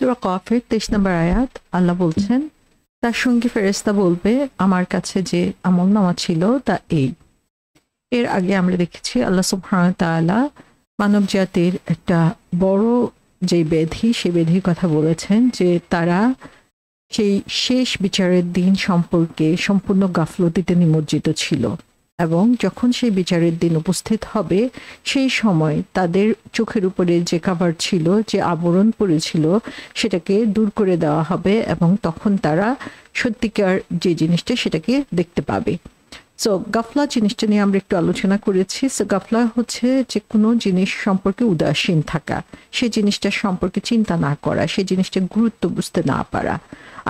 সূরা কফের 23 নম্বর আয়াত, আল্লাহ বলছেন তার সঙ্গী ফেরেশতা বলবে আমার কাছে যে আমলনামা ছিল তা এই। এর আগে আমরা দেখেছি আল্লাহ সুবহানাহু ওয়া তাআলা মানব জাতির একটা বড় যে ব্যাধি, সে ব্যাধির কথা বলেছেন যে তারা সেই শেষ বিচারের দিন সম্পর্কে সম্পূর্ণ গাফলতিতে নিমজ্জিত ছিল, এবং যখন সেই বিচারের দিন উপস্থিত হবে সেই সময় তাদের চোখের উপরে যে কাভার ছিল, যে আবরণ পড়েছিল, সেটাকে দূর করে দেওয়া হবে এবং তখন তারা সত্যিকার যে জিনিসটা সেটাকে দেখতে পাবে। সো গাফলা জিনিসটা নিয়ে আমরা একটু আলোচনা করেছি। সো গাফলা হচ্ছে যে কোনো জিনিস সম্পর্কে উদাসীন থাকা, সেই জিনিসটা সম্পর্কে চিন্তা না করা, সেই জিনিসটা গুরুত্ব বুঝতে না পারা।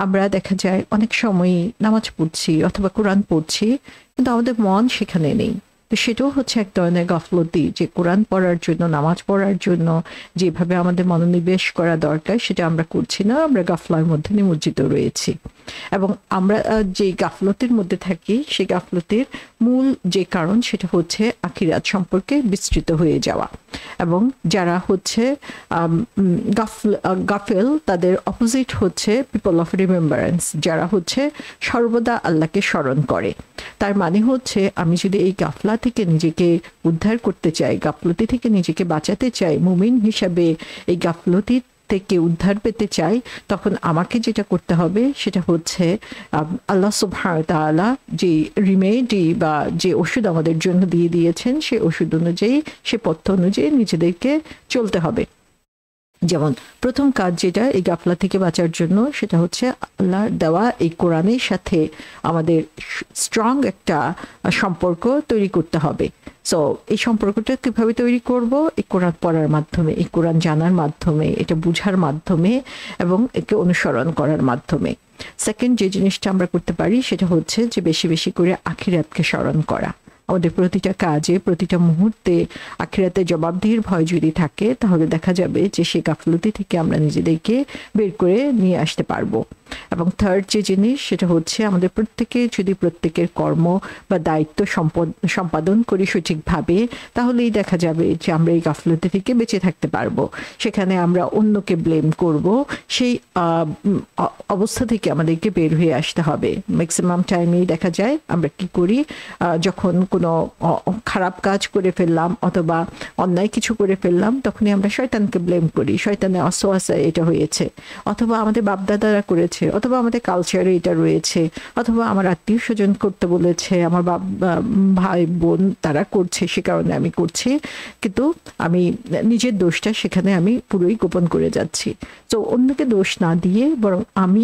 আমরা দেখা যায় অনেক সময়ই নামাজ পড়ছি অথবা কোরআন পড়ছি, কিন্তু আমাদের মন সেখানে নেই। তো সেটাও হচ্ছে এক ধরনের গাফলতি, যে কোরআন পড়ার জন্য, নামাজ পড়ার জন্য যেভাবে আমাদের মনোনিবেশ করা দরকার সেটা আমরা করছি না, আমরা গাফলার মধ্যে নিমজ্জিত রয়েছি। এবং আমরা যে গাফলতির মধ্যে থাকি, সেই গাফলতির মূল যে কারণ সেটা হচ্ছে আখিরাত সম্পর্কে বিস্তৃত হয়ে যাওয়া। এবং যারা হচ্ছে গাফেল, তাদের অপোজিট হচ্ছে পিপল অফ রিমেম্বারেন্স, যারা হচ্ছে সর্বদা আল্লাহকে স্মরণ করে। তার মানে হচ্ছে আমি যদি এই গাফলা থেকে নিজেকে উদ্ধার করতে চাই, গাফলতি থেকে নিজেকে বাঁচাতে চাই, মুমিন হিসাবে এই গাফলতি থেকে উদ্ধার পেতে চাই, তখন আমাকে যেটা করতে হবে সেটা হচ্ছে আল্লাহ সুবহানাহু ওয়া তাআলা যে রিমেডি বা যে ওষুধ আমাদের জন্য দিয়ে দিয়েছেন, সেই ওষুধ অনুযায়ী, সে পথ্য অনুযায়ী নিজেদেরকে চলতে হবে। যেমন প্রথম কাজ যেটা এই গাফলা থেকে বাঁচার জন্য, সেটা হচ্ছে আল্লাহর দেওয়া এই কোরআনের সাথে আমাদের স্ট্রং একটা সম্পর্ক তৈরি করতে হবে। সো এই সম্পর্কটা কীভাবে তৈরি করব? এই কোরআন পড়ার মাধ্যমে, এই কোরআন জানার মাধ্যমে, এটা বুঝার মাধ্যমে এবং একে অনুসরণ করার মাধ্যমে। সেকেন্ড যে জিনিসটা আমরা করতে পারি সেটা হচ্ছে যে বেশি বেশি করে আখিরাতকে স্মরণ করা। আমাদের প্রতিটা কাজে, প্রতিটা মুহূর্তে আখিরাতে জবাবদিহির ভয় যদি থাকে, তাহলে দেখা যাবে যে সেই গাফলতি থেকে আমরা নিজেদেরকে বের করে নিয়ে আসতে পারবো। এবং থার্ড যে জিনিস সেটা হচ্ছে আমাদের প্রত্যেকে যদি প্রত্যেকের কর্ম বা দায়িত্ব সম্পাদন করি সঠিকভাবে, তাহলেই দেখা যাবে যে আমরা এই গাফলতি থেকে বেঁচে থাকতে পারবো। সেখানে আমরা অন্যকে ব্লেম করব, সেই অবস্থা থেকে আমাদেরকে বের হয়ে আসতে হবে। ম্যাক্সিমাম টাইমেই দেখা যায় আমরা কি করি, যখন কোনো খারাপ কাজ করে ফেললাম অথবা অন্যায় কিছু করে ফেললাম, তখনই আমরা শয়তানকে ব্লেম করি, শয়তানের ওয়াসওয়াসায় এটা হয়েছে, অথবা আমাদের বাপদাদারা করেছে, অথবা আমাদের কালচারে এটা রয়েছে, অথবা আমার আত্মীয় স্বজন করতে বলেছে, আমার ভাই বোন তারা করছে, সে কারণে আমি করছি, কিন্তু আমি নিজের দোষটা সেখানে আমি পুরোই গোপন করে যাচ্ছি। তো অন্যকে দোষ না দিয়ে বরং আমি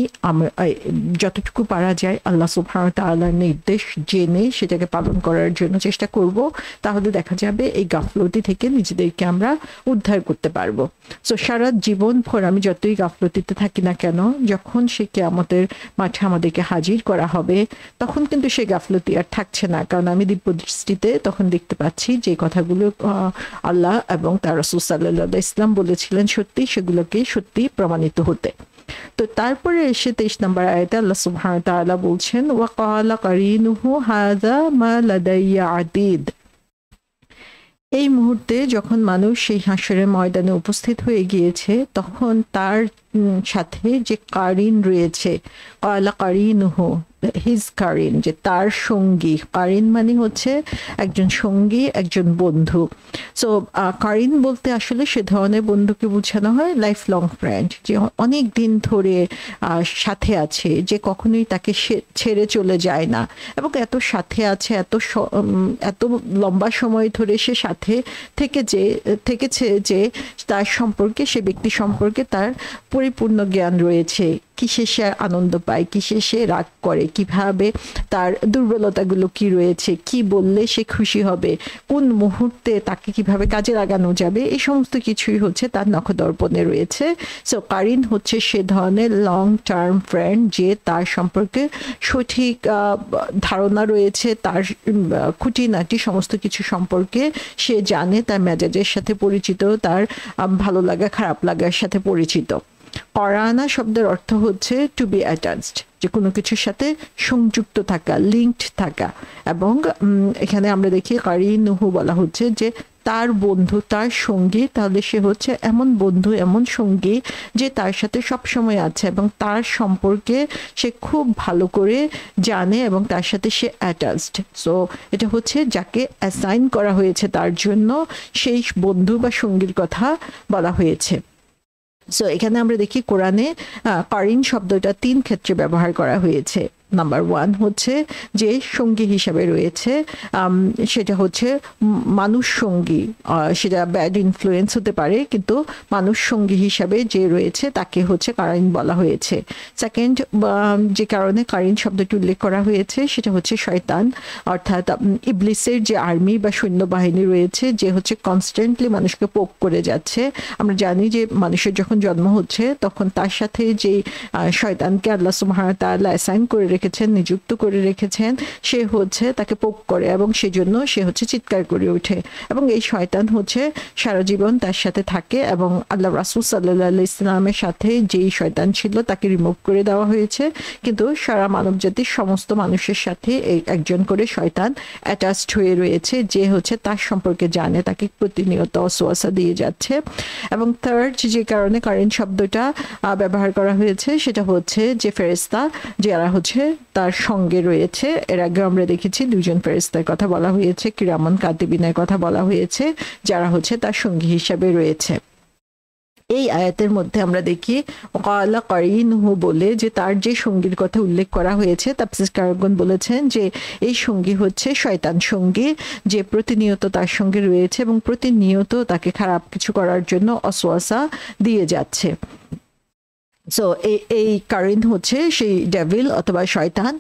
যতটুকু পারা যায় আল্লাহ সুবহানাহু ওয়া তাআলার নির্দেশ জেনে সেটাকে পালন করার জন্য চেষ্টা করব, তাহলে দেখা যাবে এই গাফলতি থেকে নিজেদেরকে আমরা উদ্ধার করতে পারবো। সো সারা জীবন ভর আমি যতই গাফলতিতে থাকি না কেন, যখন সে কিয়ামতের মাঠে আমাদেরকে হাজির করা হবে, তখন কিন্তু সে গাফলতি আর থাকছে না, কারণ আমি দিব্য দৃষ্টিতে তখন দেখতে পাচ্ছি যে কথাগুলো আল্লাহ এবং তার রাসূল সাল্লাল্লাহু আলাইহি ওয়াসাল্লাম বলেছিলেন সত্যি, সেগুলোকে সত্যি প্রমাণিত হতে। তো তারপরে এসে 23 নম্বর আয়াতে আল্লাহ সুবহানাহু ওয়া তাআলা বলছেন ওয়া ক্বালা কারিনুহু হাযা মা লাদাইয়া আতীদ। এই মুহূর্তে যখন মানুষ সেই হাসরের ময়দানে উপস্থিত হয়ে গিয়েছে, তখন তার সাথে যে কারিন রয়েছে, ক্বালা কারিনুহু, হিজ কারিন, যে তার সঙ্গী। কারিন মানে হচ্ছে একজন সঙ্গী, একজন বন্ধু। সো কারিন বলতে আসলে সে ধরনের বন্ধুকে বোঝানো হয় লাইফ লং ফ্রেন্ড, যে অনেক দিন ধরে সাথে আছে, যে কখনোই তাকে ছেড়ে চলে যায় না, এবং এত সাথে আছে, এত লম্বা সময় ধরে সে সাথে থেকেছে যে তার সম্পর্কে, সে ব্যক্তি সম্পর্কে তার পরিপূর্ণ জ্ঞান রয়েছে। কিসে সে আনন্দ পায়, কিসে সে রাগ করে, কিভাবে তার দুর্বলতাগুলো কি রয়েছে, কি বললে সে খুশি হবে, কোন মুহূর্তে তাকে কিভাবে কাজে লাগানো যাবে, এই সমস্ত কিছুই হচ্ছে তার নখদর্পণে রয়েছে। সো কারিন হচ্ছে সে ধরনের লং টার্ম ফ্রেন্ড, যে তার সম্পর্কে সঠিক ধারণা রয়েছে, তার খুঁটিনাটি সমস্ত কিছু সম্পর্কে সে জানে, তার মেজাজের সাথে পরিচিত, তার ভালো লাগা খারাপ লাগার সাথে পরিচিত। করানা শব্দের অর্থ হচ্ছে টু বি অ্যাটাচড, যে কোনো কিছুর সাথে সংযুক্ত থাকা, লিঙ্কড থাকা। এবং এখানে আমরা দেখি কারিনুহু বলা হচ্ছে যে তার বন্ধু, তার সঙ্গী, তাহলে সে হচ্ছে এমন বন্ধু, এমন সঙ্গী যে তার সাথে সব সময় আছে এবং তার সম্পর্কে সে খুব ভালো করে জানে এবং তার সাথে সে অ্যাটাচড। সো এটা হচ্ছে যাকে অ্যাসাইন করা হয়েছে তার জন্য সেই বন্ধু বা সঙ্গীর কথা বলা হয়েছে। সো এখানে আমরা দেখি কোরআনে কারিন শব্দটা 3 ক্ষেত্রে ব্যবহার করা হয়েছে। নাম্বার 1 হচ্ছে যে সঙ্গী হিসাবে রয়েছে, সেটা হচ্ছে মানুষ সঙ্গী, সেটা ব্যাড ইনফ্লুয়েন্স হতে পারে, কিন্তু মানুষ সঙ্গী হিসাবে যে রয়েছে তাকে হচ্ছে কারিন বলা হয়েছে। সেকেন্ড, যে কারণে কারিন শব্দটি উল্লেখ করা হয়েছে সেটা হচ্ছে শয়তান, অর্থাৎ ইবলিসের যে আর্মি বা সৈন্যবাহিনী রয়েছে, যে হচ্ছে কনস্ট্যান্টলি মানুষকে পোক করে যাচ্ছে। আমরা জানি যে মানুষের যখন জন্ম হচ্ছে তখন তার সাথে যে শয়তানকে আল্লাহ সুবহানাহু ওয়া তাআলা অ্যাসাইন করে রেখেছেন, নিযুক্ত করে রেখেছেন, সে হচ্ছে তাকে পোক করে এবং সেজন্য সে হচ্ছে চিৎকার করে ওঠে এবং এই শয়তান হচ্ছে সারা জীবন তার সাথে থাকে এবং আল্লাহ রাসূল সাল্লাল্লাহু আলাইহি ওয়াসাল্লামের সাথে যেই শয়তান ছিল তাকে রিমুভ করে দেওয়া হয়েছে, কিন্তু সারা মানব জাতির সমস্ত মানুষের সাথে এই একজন করে শয়তান অ্যাটাচড হয়ে রয়েছে, যে হচ্ছে তার সম্পর্কে জানে, তাকে প্রতিনিয়ত ওয়াসওয়াসা দিয়ে যাচ্ছে। এবং থার্ড, যে কারণে কারিন শব্দটা ব্যবহার করা হয়েছে সেটা হচ্ছে যে ফেরেশতা যারা হচ্ছে তার সঙ্গে রয়েছে। এর আগে আমরা দেখেছি 2 জন ফেরেশতার কথা বলা হয়েছে, কিরামান কাতিবিনের কথা বলা হয়েছে, যারা হচ্ছে তার সঙ্গী হিসাবে রয়েছে। এই আয়াতের মধ্যে আমরা দেখি ওয়াকালা কারিনহু বলে যে তার যে সঙ্গীর কথা উল্লেখ করা হয়েছে, তাফসীরকারগণ বলেছেন যে এই সঙ্গী হচ্ছে শয়তান সঙ্গী, যে প্রতিনিয়ত তার সঙ্গে রয়েছে এবং প্রতিনিয়ত তাকে খারাপ কিছু করার জন্য ওয়াসওয়াসা দিয়ে যাচ্ছে। সো এই কারিন হচ্ছে সেই ডেভিল অথবা শয়তান,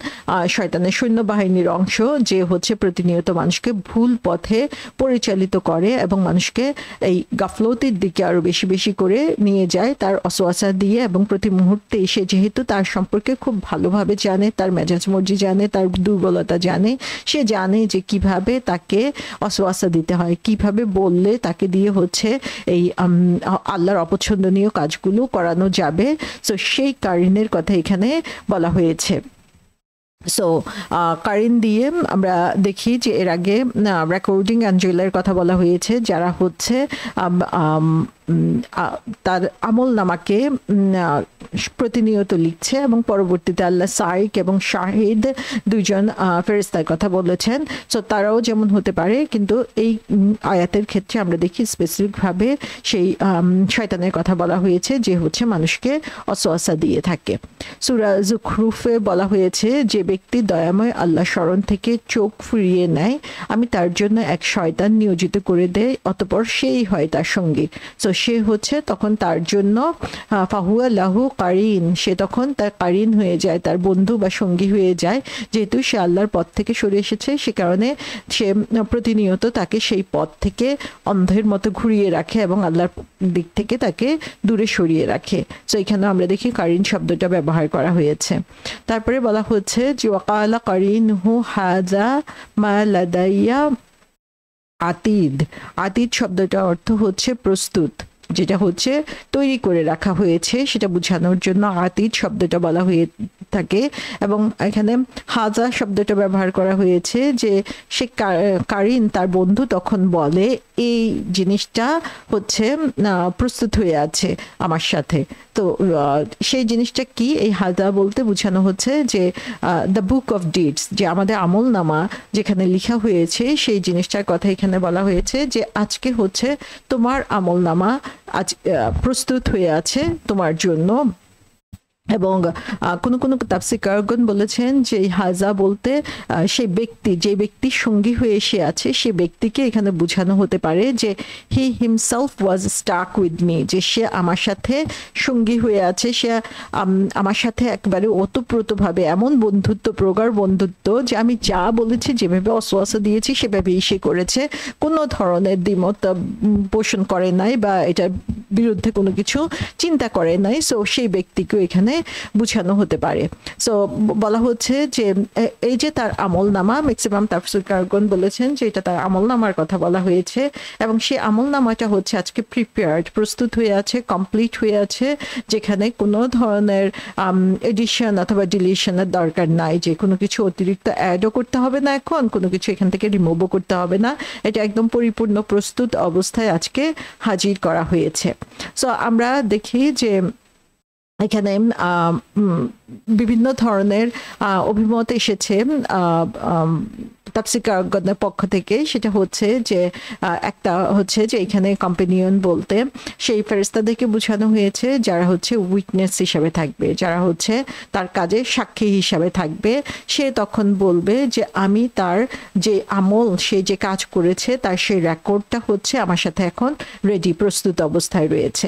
শয়তানের সৈন্যবাহিনীর অংশ, যে হচ্ছে প্রতিনিয়ত মানুষকে ভুল পথে পরিচালিত করে এবং মানুষকে এই গাফলতির দিকে আরো বেশি বেশি করে নিয়ে যায় তার ওয়াসওয়াসা দিয়ে। এবং প্রতি মুহূর্তে সে যেহেতু তার সম্পর্কে খুব ভালোভাবে জানে, তার মেজাজ মর্জি জানে, তার দুর্বলতা জানে, সে জানে যে কিভাবে তাকে ওয়াসওয়াসা দিতে হয়, কিভাবে বললে তাকে দিয়ে হচ্ছে এই আল্লাহর অপছন্দনীয় কাজগুলো করানো যাবে। সো সেই কারিনের কথা এখানে বলা হয়েছে। সো কারিন দিয়ে আমরা দেখি যে এর আগে রেকর্ডিং অ্যাঞ্জেলের কথা বলা হয়েছে, যারা হচ্ছে তার আমল নামাকে প্রতিনিয়ত লিখছে এবং পরবর্তীতে আল্লাহ সাইক এবং শাহিদ 2 জন ফেরেশতার কথা বলেছেন। সো তারাও যেমন হতে পারে, কিন্তু এই আয়াতের ক্ষেত্রে আমরা দেখি স্পেসিফিকভাবে সেই শয়তানের কথা বলা হয়েছে, যে হচ্ছে মানুষকে ওয়াসওয়াসা দিয়ে থাকে। সূরা যুখরুফে বলা হয়েছে যে ব্যক্তি দয়াময় আল্লাহ স্মরণ থেকে চোখ ফিরিয়ে নেয়, আমি তার জন্য এক শয়তান নিয়োজিত করে দেই, অতঃপর সেই হয় তার সঙ্গী। সো সে হচ্ছে তখন তার জন্য ফাহুয়া লাহু কারিন, সে তখন তার কারিন হয়ে যায়, তার বন্ধু বা সঙ্গী হয়ে যায়, যেহেতু সে আল্লাহর পথ থেকে সরে এসেছে, সে কারণে সে প্রতিনিয়ত তাকে সেই পথ থেকে অন্ধের মতো ঘুরিয়ে রাখে এবং আল্লাহর দিক থেকে তাকে দূরে সরিয়ে রাখে। সো এখানে আমরা দেখি কারিন শব্দটা ব্যবহার করা হয়েছে। তারপরে বলা হচ্ছে যে ওয়াকালা কারিনহু হাযা মা লাদাইয়া আতিদ। আতিদ শব্দটা অর্থ হচ্ছে প্রস্তুত, যেটা হচ্ছে তৈরি করে রাখা হয়েছে, সেটা বোঝানোর জন্য আতিদ শব্দটা বলা হয়ে থাকে। এবং এখানে হাজা শব্দটা ব্যবহার করা হয়েছে যে সে কারিন তার বন্ধু তখন বলে এই জিনিসটা হচ্ছে প্রস্তুত হয়ে আছে আমার সাথে। তো সেই জিনিসটা কি, এই হাজা বলতে বোঝানো হচ্ছে যে দ্য বুক অফ ডিডস, যে আমাদের আমল নামা যেখানে লেখা হয়েছে সেই জিনিসটার কথা এখানে বলা হয়েছে, যে আজকে হচ্ছে তোমার আমল নামা আজ প্রস্তুত হয়ে আছে তোমার জন্য। এবং কোন কোন তাফসীরকারগণ বলেছেন যে হাজা বলতে সেই ব্যক্তি, যে ব্যক্তির সঙ্গী হয়ে এসে আছে, সে ব্যক্তিকে এখানে বোঝানো হতে পারে যে he himself was stuck with me, যে সে আমার সাথে সঙ্গী হয়ে আছে, সে আমার সাথে একবারে ওতপ্রোতভাবে এমন বন্ধুত্ব, প্রগাঢ় বন্ধুত্ব, যে আমি যা বলেছি, যেভাবে ওয়াসওয়াসা দিয়েছি সেভাবেই সে করেছে, কোনো ধরনের দ্বিমত পোষণ করে নাই বা এটা বিরুদ্ধে কোনো কিছু চিন্তা করে নাই, সো সেই ব্যক্তিকেও এখানে বুঝানো হতে পারে। সো বলা হচ্ছে যে এই যে তার আমল নামা, ম্যাক্সিমাম তাফসীরকারগণ বলেছেন যে এটা তার আমল নামার কথা বলা হয়েছে, এবং সেই আমল নামাটা হচ্ছে আজকে প্রিপেয়ার্ড, প্রস্তুত হয়ে আছে, কমপ্লিট হয়ে আছে, যেখানে কোনো ধরনের এডিশন অথবা ডিলিশনের দরকার নাই, যে কোনো কিছু অতিরিক্ত অ্যাডও করতে হবে না, এখন কোনো কিছু এখান থেকে রিমুভও করতে হবে না, এটা একদম পরিপূর্ণ প্রস্তুত অবস্থায় আজকে হাজির করা হয়েছে। সো আমরা দেখি যে এখানে বিভিন্ন ধরনের অভিমত এসেছে তাফসীরকারগণের পক্ষ থেকে। সেটা হচ্ছে যে একটা হচ্ছে যে এখানে কম্পেনিয়ন বলতে সেই ফেরেশতাদেরকে বোঝানো হয়েছে যারা হচ্ছে উইটনেস হিসাবে থাকবে, যারা হচ্ছে তার কাজে সাক্ষী হিসাবে থাকবে। সে তখন বলবে যে আমি তার যে আমল, সে যে কাজ করেছে তার সেই রেকর্ডটা হচ্ছে আমার সাথে এখন রেডি, প্রস্তুত অবস্থায় রয়েছে।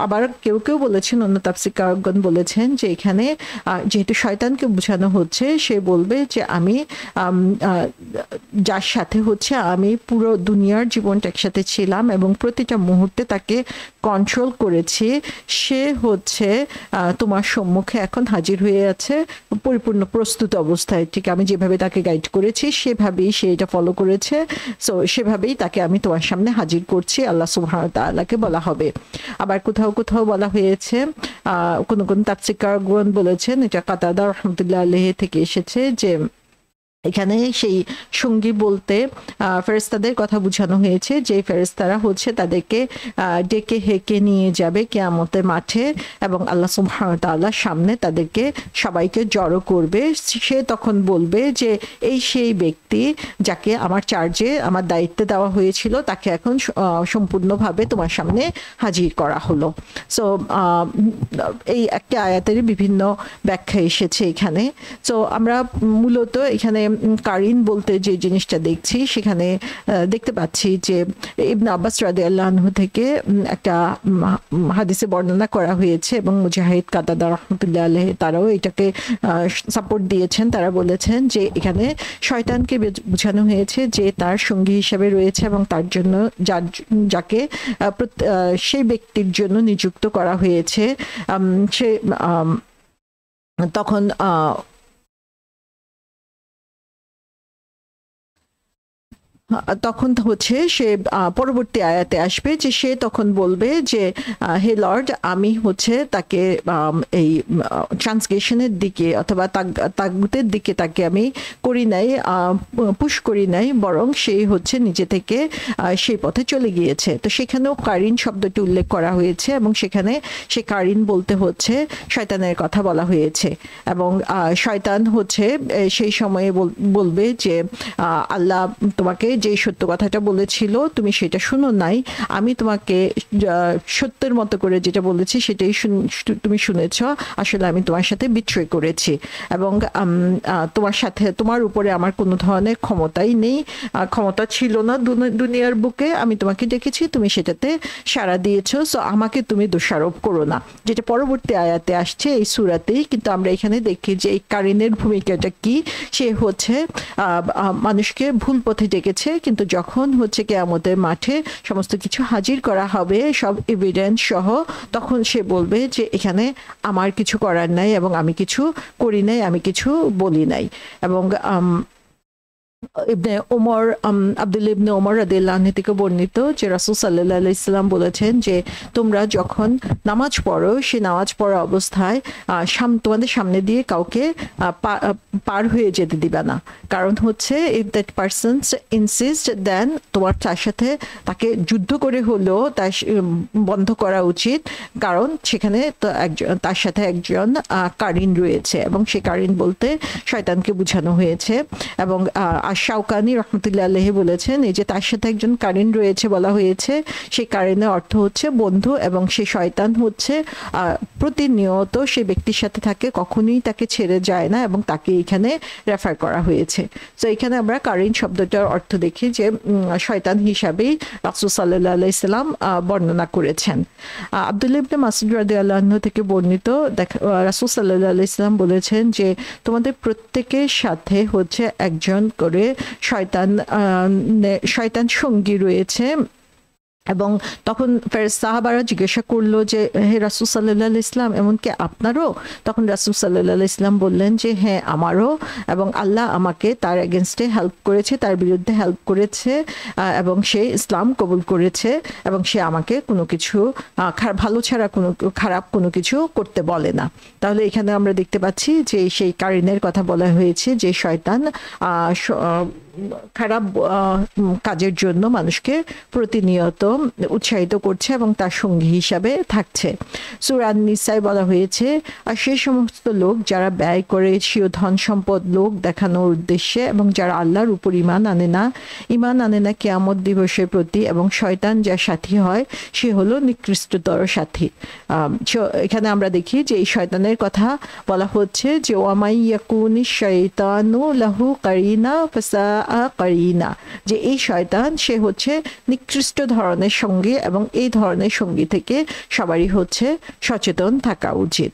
আবার কেউ কেউ বলেছেন, অন্য তাফসীরকারগণ বলেছেন যে এখানে যেহেতু শয়তানকে বোঝানো হচ্ছে, সে বলবে যে আমি যার সাথে হচ্ছে আমি পুরো দুনিয়ার জীবনটা একসাথে ছিলাম এবং প্রতিটা মুহূর্তে তাকে কন্ট্রোল করেছি, সে হচ্ছে তোমার সম্মুখে এখন হাজির হয়ে আছে পরিপূর্ণ প্রস্তুত অবস্থায়। ঠিক আমি যেভাবে তাকে গাইড করেছি সেভাবেই সে এটা ফলো করেছে, সো সেভাবেই তাকে আমি তোমার সামনে হাজির করছি, আল্লাহ সুবহানাহু ওয়া তাআলাকে বলা হবে। আবার কোথাও কোথাও বলা হয়েছে, কোন কোন তাফসীরকারগণ বলেছেন, এটা কাতাদা রাহমাতুল্লাহ আলাইহি থেকে এসেছে, যে এখানে সেই সঙ্গী বলতে ফেরেশতাদের কথা বোঝানো হয়েছে, যে ফেরেশতারা হচ্ছে তাদেরকে ডেকে হেঁকে নিয়ে যাবে কিয়ামতের মাঠে এবং আল্লাহ সুবহানাহু ওয়া তাআলার সামনে তাদেরকে সবাইকে জড়ো করবে। সে তখন বলবে যে এই সেই ব্যক্তি যাকে আমার চার্জে, আমার দায়িত্বে দেওয়া হয়েছিল, তাকে এখন সম্পূর্ণভাবে তোমার সামনে হাজির করা হলো। সো এই একটা আয়াতের বিভিন্ন ব্যাখ্যা এসেছে এখানে। সো আমরা মূলত এখানে কারিন বলতে যে জিনিসটা দেখছি, সেখানে দেখতে পাচ্ছি যে ইবনে আব্বাস রাদিয়াল্লাহু আনহু থেকে একটা হাদিসে বর্ণনা করা হয়েছে, এবং মুজাহিদ, কাতাদা রাহমাতুল্লাহ আলাইহি তারাও এটাকে সাপোর্ট দিয়েছেন। তারা বলেছেন যে এখানে শয়তানকে বোঝানো হয়েছে যে তার সঙ্গী হিসেবে রয়েছে এবং তার জন্য যাকে সেই ব্যক্তির জন্য নিযুক্ত করা হয়েছে, সে তখন তখন হচ্ছে সে পরবর্তী আয়াতে আসবে যে সে তখন বলবে যে হে লর্ড, আমি হচ্ছে তাকে এই ট্রান্সগ্রেশনের দিকে অথবা তাগুতের দিকে তাকে আমি করি নাই, পুশ করি নাই, বরং সে হচ্ছে নিজে থেকে সেই পথে চলে গিয়েছে। তো সেখানেও কারিন শব্দটি উল্লেখ করা হয়েছে, এবং সেখানে সে কারিন বলতে হচ্ছে শয়তানের কথা বলা হয়েছে। এবং শয়তান হচ্ছে সেই সময়ে বলবে যে আল্লাহ তোমাকে যে সত্য কথাটা বলেছিল তুমি সেটা শুনো নাই, আমি তোমাকে সত্যের মতো করে যেটা বলেছি সেটাই তুমি শুনেছ, আসলে আমি তোমার সাথে বিট্রে করেছি এবং তোমার সাথে, তোমার উপরে আমার কোনো ধরনের ক্ষমতাই নেই, ক্ষমতা ছিল না দুনিয়ার বুকে, আমি তোমাকে ডেকেছি, তুমি সেটাতে সাড়া দিয়েছো, সো আমাকে তুমি দোষারোপ করো না, যেটা পরবর্তী আয়াতে আসছে এই সূরাতেই। কিন্তু আমরা এখানে দেখি যে এই কারিনের ভূমিকাটা কি, সে হচ্ছে মানুষকে ভুল পথে ডেকেছে, কিন্তু যখন হচ্ছে কিয়ামতের মাঠে সমস্ত কিছু হাজির করা হবে সব এভিডেন্স সহ, তখন সে বলবে যে এখানে আমার কিছু করার নাই এবং আমি কিছু করি নাই, আমি কিছু বলি নাই। এবং ইবনে ওমর, আব্দুল্লাহ ইবনে ওমর রাদিয়াল্লাহু আনহু থেকে বর্ণিত যে রাসূল সাল্লাল্লাহু আলাইহি সাল্লাম বলেছেন যে তোমরা যখন নামাজ পড়ো, সেই নামাজ পড়া অবস্থায় তোমাদের সামনে দিয়ে কাউকে পার হয়ে যেতে দিবা না, কারণ হচ্ছে ইফ দ্যাট পারসনস ইনসিস্ট দেন তোমার তার সাথে তাকে যুদ্ধ করে হলেও তার বন্ধ করা উচিত, কারণ সেখানে তো একজন তার সাথে একজন কারিন রয়েছে, এবং সেই কারিন বলতে শয়তানকে বোঝানো হয়েছে। এবং শাওকানি রহমতুল্লাহ আলাইহি বলেছেন এই যে তার সাথে একজন কারিন রয়েছে বলা হয়েছে, সেই কারিনের অর্থ হচ্ছে বন্ধু, এবং সেই শয়তান হচ্ছে প্রতিনিয়ত সেই ব্যক্তির সাথে থাকে, কখনোই তাকে ছেড়ে যায় না, এবং তাকে এখানে রেফার করা হয়েছে। তো এখানে আমরা কারিন শব্দটার অর্থ দেখি যে শয়তান হিসাবেই রাসূল সাল্লাল্লাহু আলাইহি সাল্লাম বর্ণনা করেছেন। আব্দুল্লাহ ইবনে মাসউদ রাদিয়াল্লাহু আনহু থেকে বর্ণিত রাসূল সাল্লাল্লাহু আলাইহি সাল্লাম বলেছেন যে তোমাদের প্রত্যেকের সাথে হচ্ছে একজন করে শয়তান সঙ্গী রয়েছে, এবং তখন সাহাবারা জিজ্ঞাসা করলো যে হে রাসূল সাল্লাল্লাহু আলাইহি ইসলাম, এমনকি আপনারও? তখন রাসূল সাল্লাল্লাহু আলাইহি ইসলাম বললেন যে হ্যাঁ, আমারও, এবং আল্লাহ আমাকে তার এগেনস্টে হেল্প করেছে, তার বিরুদ্ধে হেল্প করেছে, এবং সে ইসলাম কবুল করেছে, এবং সে আমাকে কোনো কিছু ভালো ছাড়া কোনো খারাপ কোনো কিছু করতে বলে না। তাহলে এখানে আমরা দেখতে পাচ্ছি যে সেই কারিনের কথা বলা হয়েছে, যে শয়তান খারাপ কাজের জন্য মানুষকে প্রতিনিয়ত উৎসাহিত করছে এবং তার সঙ্গী হিসাবে থাকছে। সূরা নিসায় বলা হয়েছে, আর সেই সমস্ত লোক যারা ব্যয় করে স্বীয় ধন সম্পদ লোক দেখানোর উদ্দেশ্যে এবং যারা আল্লাহর উপর ঈমান আনে না কিয়ামত দিবসের প্রতি, এবং শয়তান যার সাথী হয় সে হলো নিকৃষ্টতর সাথী। এখানে আমরা দেখি যে এই শয়তানের কথা বলা হচ্ছে যে ওয়ামাই ইয়াকুনি শাইতানু লাহু কারিনা ফাসাআ কারিনা, যে এই শয়তান সে হচ্ছে নিকৃষ্ট ধরনের সঙ্গী, এবং এই ধরনের সঙ্গী থেকে সবারই হচ্ছে সচেতন থাকা উচিত।